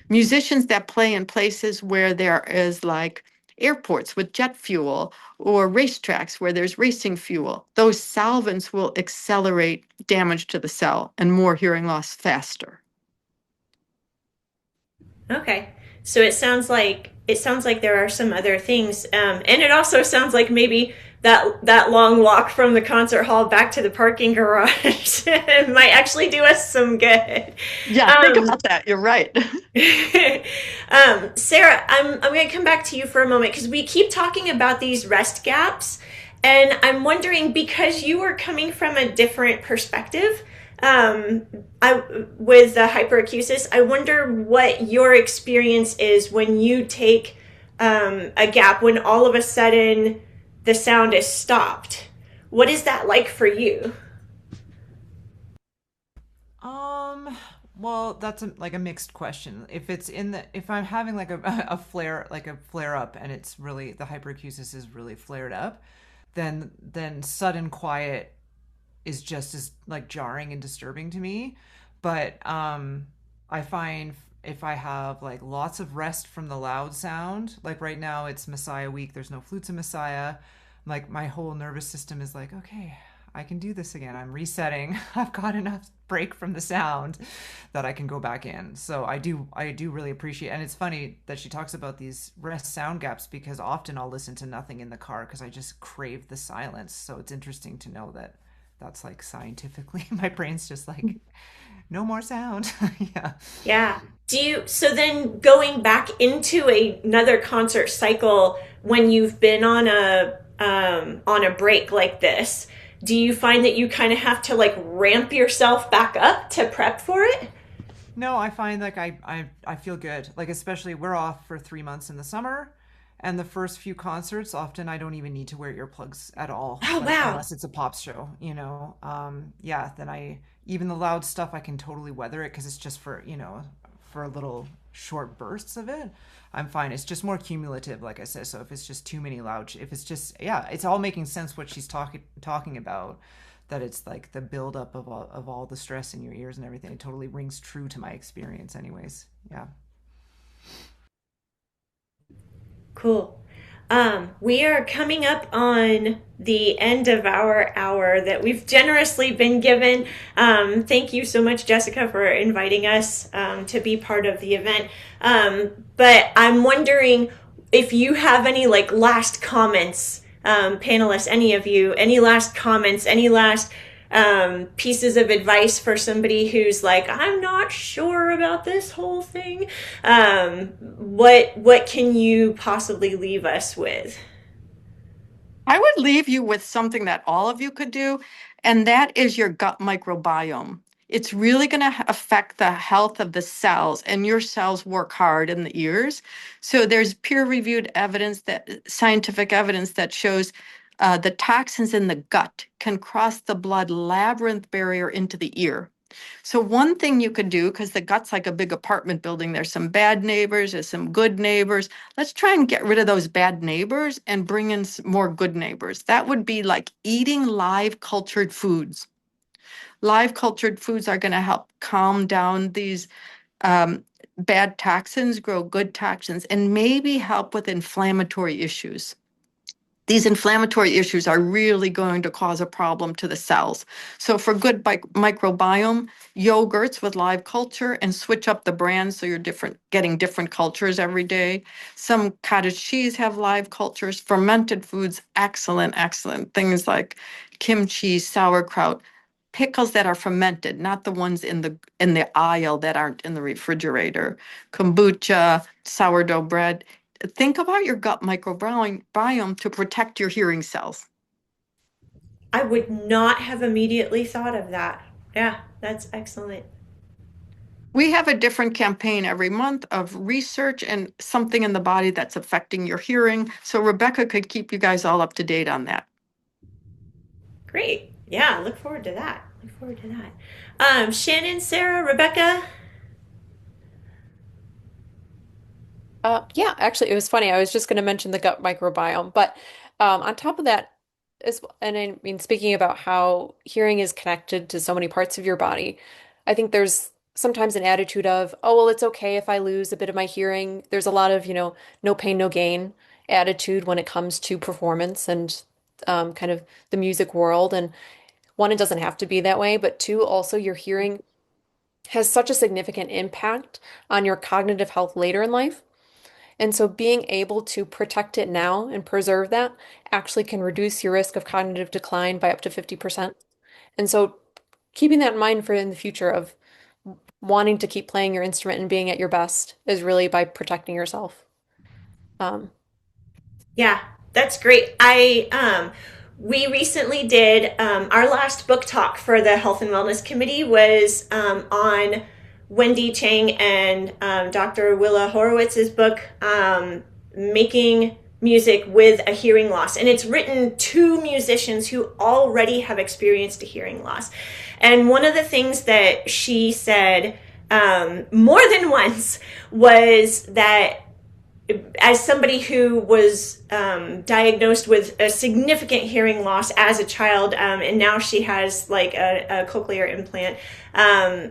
Musicians that play in places where there is like airports with jet fuel or racetracks where there's racing fuel. Those solvents will accelerate damage to the cell and more hearing loss faster. Okay. So it sounds like there are some other things, and it also sounds like maybe that long walk from the concert hall back to the parking garage might actually do us some good. Yeah, think Um, about that. You're right. Sarah, I'm going to come back to you for a moment because we keep talking about these rest gaps, and I'm wondering because you are coming from a different perspective. Um, I with the hyperacusis, I wonder what your experience is when you take a gap when all of a sudden the sound is stopped. What is that like for you? Um, well, that's like a mixed question. If I'm having like a flare up and it's really the hyperacusis is really flared up, then sudden quiet is just as like jarring and disturbing to me. But I find if I have like lots of rest from the loud sound, like right now it's Messiah week, there's no flutes in Messiah, like my whole nervous system is like, okay, I can do this again. I'm resetting. I've got enough break from the sound that I can go back in. So I do really appreciate, and it's funny that she talks about these rest sound gaps because often I'll listen to nothing in the car because I just crave the silence. So it's interesting to know that that's like scientifically my brain's just like no more sound. Yeah. Yeah. So then going back into another concert cycle when you've been on a break like this, do you find that you kind of have to like ramp yourself back up to prep for it? No, I find like I feel good. Like especially we're off for 3 months in the summer, and the first few concerts, often I don't even need to wear earplugs at all, Oh like wow. unless it's a pop show, yeah, then even the loud stuff I can totally weather it because it's just for a little short bursts of it. I'm fine. It's just more cumulative, like I said. So if it's just too many loud, if it's just yeah, it's all making sense what she's talking about that it's like the buildup of all the stress in your ears and everything. It totally rings true to my experience, anyways. Yeah. Cool. We are coming up on the end of our hour that we've generously been given. Thank you so much, Jessica, for inviting us to be part of the event. But I'm wondering if you have any like last comments, panelists, any of you, any last comments, any last pieces of advice for somebody who's like, I'm not sure about this whole thing. What can you possibly leave us with? I would leave you with something that all of you could do, and that is your gut microbiome. It's really going to affect the health of the cells, and your cells work hard in the ears. So there's peer-reviewed evidence scientific evidence that shows the toxins in the gut can cross the blood labyrinth barrier into the ear. So one thing you could do, because the gut's like a big apartment building, there's some bad neighbors, there's some good neighbors. Let's try and get rid of those bad neighbors and bring in more good neighbors. That would be like eating live cultured foods. Live cultured foods are going to help calm down these um, bad toxins, grow good toxins, and maybe help with inflammatory issues. These inflammatory issues are really going to cause a problem to the cells. So for good microbiome, yogurts with live culture and switch up the brands so you're getting different cultures every day. Some cottage cheese have live cultures, fermented foods, excellent, excellent. Things like kimchi, sauerkraut, pickles that are fermented, not the ones in the aisle that aren't in the refrigerator, kombucha, sourdough bread. Think about your gut microbiome to protect your hearing cells. I would not have immediately thought of that. Yeah, that's excellent. We have a different campaign every month of research and something in the body that's affecting your hearing. So Rebecca could keep you guys all up to date on that. Great. Yeah, look forward to that. Look forward to that. Shannon, Sarah, Rebecca. Yeah, actually, it was funny. I was just going to mention the gut microbiome, but on top of that, and I mean, speaking about how hearing is connected to so many parts of your body, I think there's sometimes an attitude of, oh, well, it's okay if I lose a bit of my hearing. There's a lot of, no pain, no gain. attitude when it comes to performance and kind of the music world. And one, it doesn't have to be that way, but two, also your hearing has such a significant impact on your cognitive health later in life. And so being able to protect it now and preserve that actually can reduce your risk of cognitive decline by up to 50%. And so keeping that in mind for in the future of wanting to keep playing your instrument and being at your best is really by protecting yourself. Yeah, that's great. We recently did our last book talk for the Health and Wellness Committee was on Wendy Chang and Dr. Willa Horowitz's book, Making Music with a Hearing Loss. And it's written to musicians who already have experienced a hearing loss. And one of the things that she said more than once was that as somebody who was diagnosed with a significant hearing loss as a child, and now she has like a cochlear implant,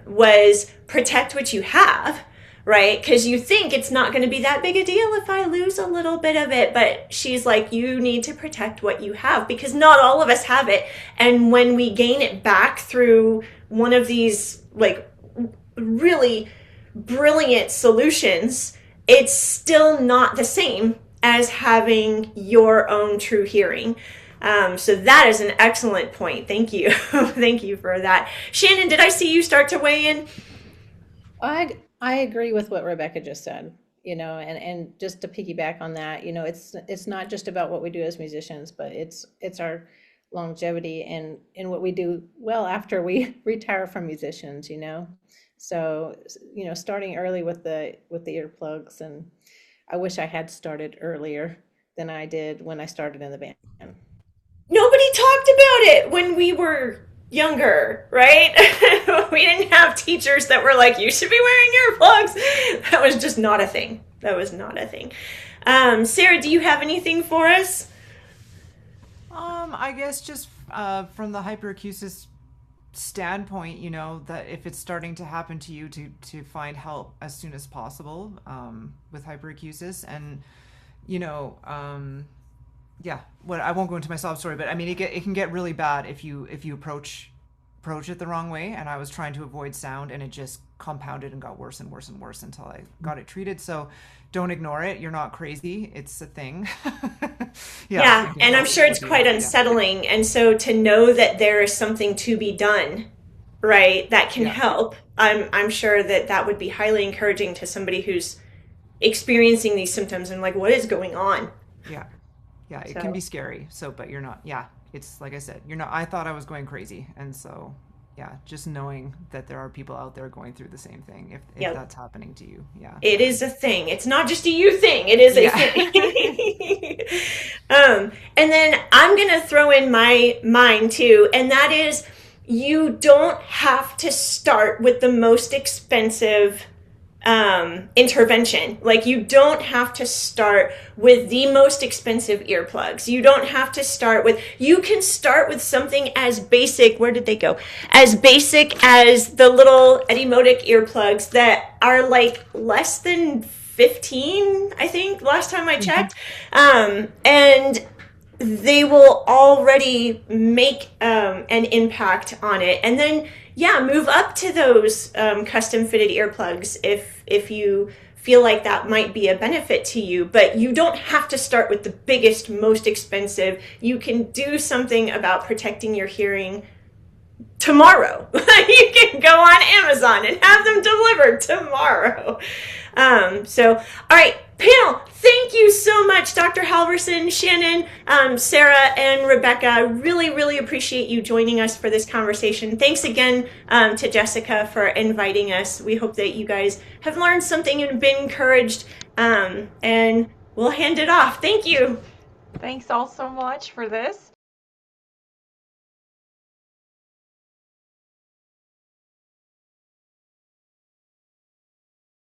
was protect what you have, right? Because you think it's not going to be that big a deal if I lose a little bit of it. But she's like, you need to protect what you have because not all of us have it. And when we gain it back through one of these like really brilliant solutions, it's still not the same as having your own true hearing. So that is an excellent point. Thank you. Thank you for that. Shannon, did I see you start to weigh in? I agree with what Rebecca just said, and just to piggyback on that, it's not just about what we do as musicians, but it's our longevity and what we do well after we retire from musicians, So, starting early with the earplugs, and I wish I had started earlier than I did when I started in the band. Nobody talked about it when we were younger, right? We didn't have teachers that were like, you should be wearing earplugs. That was just not a thing. That was not a thing. Sarah, do you have anything for us? I guess just from the hyperacusis standpoint, that if it's starting to happen to you, to find help as soon as possible with hyperacusis. And I won't go into my sob story, but I mean it can get really bad if you approach it the wrong way. And I was trying to avoid sound, and it just compounded and got worse and worse and worse until I got it treated. So don't ignore it. You're not crazy. It's a thing. Yeah, and I'm sure it's quite unsettling. And so to know that there is something to be done, right, that can help, I'm sure that would be highly encouraging to somebody who's experiencing these symptoms and like, what is going on? Yeah, it can be scary. So, but you're not. Yeah, it's like I said, you're not. I thought I was going crazy, and so just knowing that there are people out there going through the same thing, if that's happening to you. Yeah, it is a thing. It's not just a you thing. It is a thing. And then I'm gonna throw in mine too, and that is, you don't have to start with the most expensive intervention. Like, you don't have to start with the most expensive earplugs. You don't have to start with, you can start with something as basic, where did they go? As basic as the little Etymotic earplugs that are like less than 15, I think, last time I checked. And they will already make an impact on it. And then move up to those custom fitted earplugs if you feel like that might be a benefit to you. But you don't have to start with the biggest, most expensive. You can do something about protecting your hearing tomorrow. You can go on Amazon and have them delivered tomorrow. All right, panel, thank you so much, Dr. Halvorson, Shannon, Sarah, and Rebecca. I really, really appreciate you joining us for this conversation. Thanks again to Jessica for inviting us. We hope that you guys have learned something and been encouraged, and we'll hand it off. Thank you. Thanks all so much for this.